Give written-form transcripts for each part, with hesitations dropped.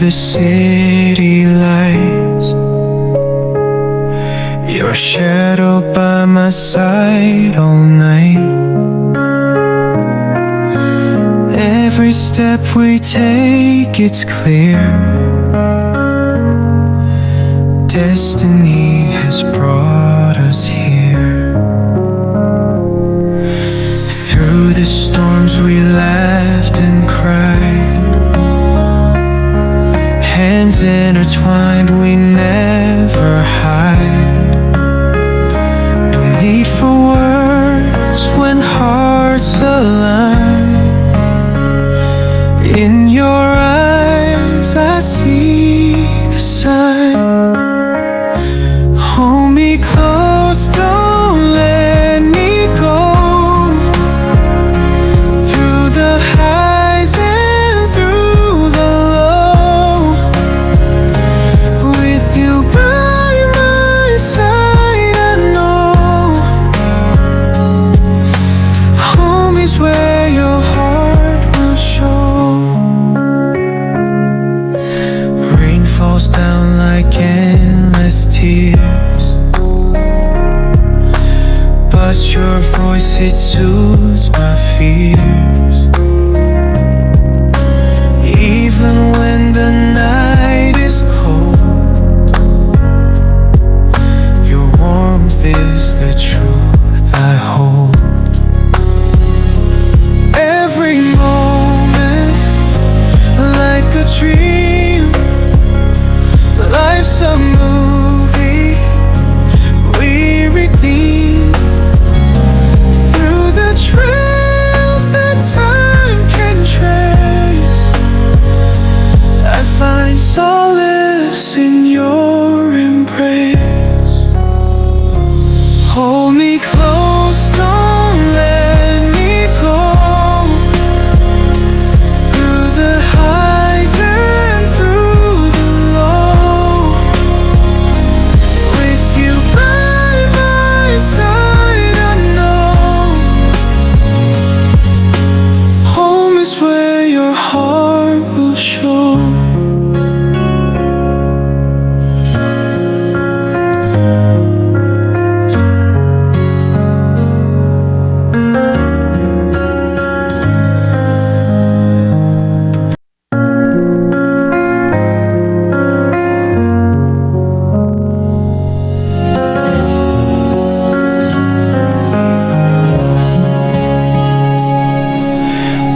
the city lights, your shadow by my side all night. Every step we take, it's clear. Destiny has brought us here. Through the storms we laughed and cried, hands intertwined, we never hide. No need for words when hearts align. In your eyes I see the sign. Hold me close, don't let me go. Through the highs and through the low, with you by my side, I know home is where your heart will show. Rain falls down like endless tears, but your voice, it soothes my fears. Even when the night is cold, your warmth is the truth I hold. Every moment like a dream, life's a movie we redeem. Through the trails that time can trace, I find solace in your embrace. Hold me close, don't let me go. Through the highs and through the low, with you by my side, I know home is where your heart will show.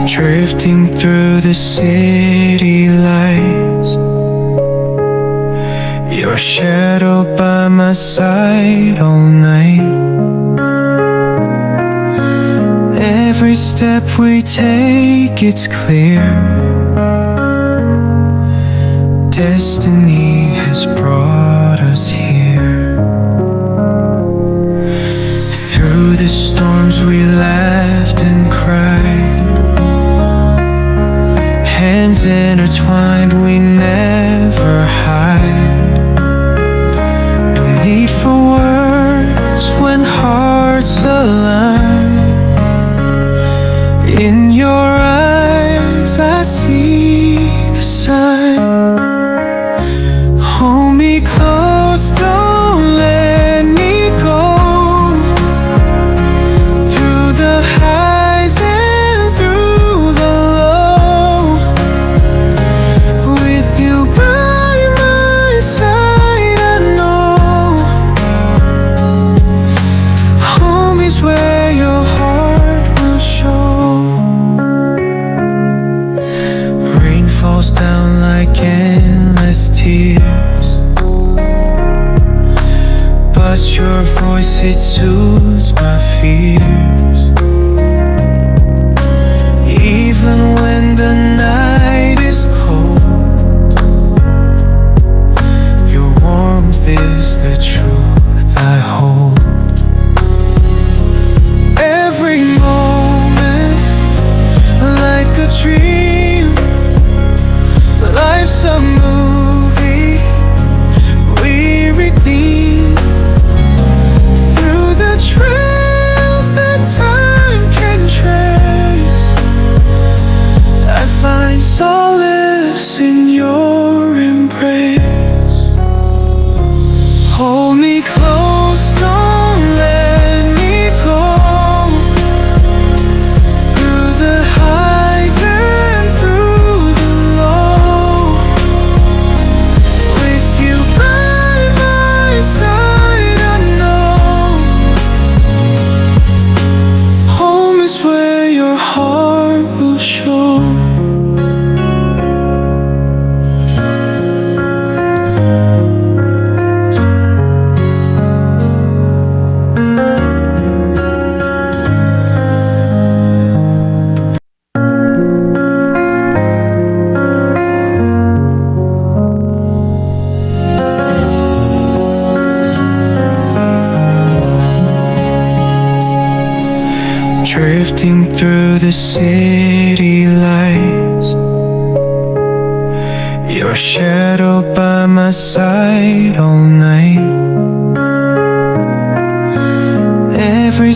Drifting through the city lights, your shadow by my side all night. Every step we take, it's clear. Destiny has brought us here. Through the storms we laughed and cried, hands intertwined, we never hide. No need for words when hearts align. In your eyes I see the sign. Hold me close, don't let me go. Through the highs and through the low, with you by my side, I know home is where your heart will show. Rain falls down like endless tears, but your voice, it soothes my fears. Even when the night is cold, your warmth is the truth I hold. Every moment like a dream, life's a movie we redeem. Through the trails that drifting through the city lights. Your shadow by my side all night. Every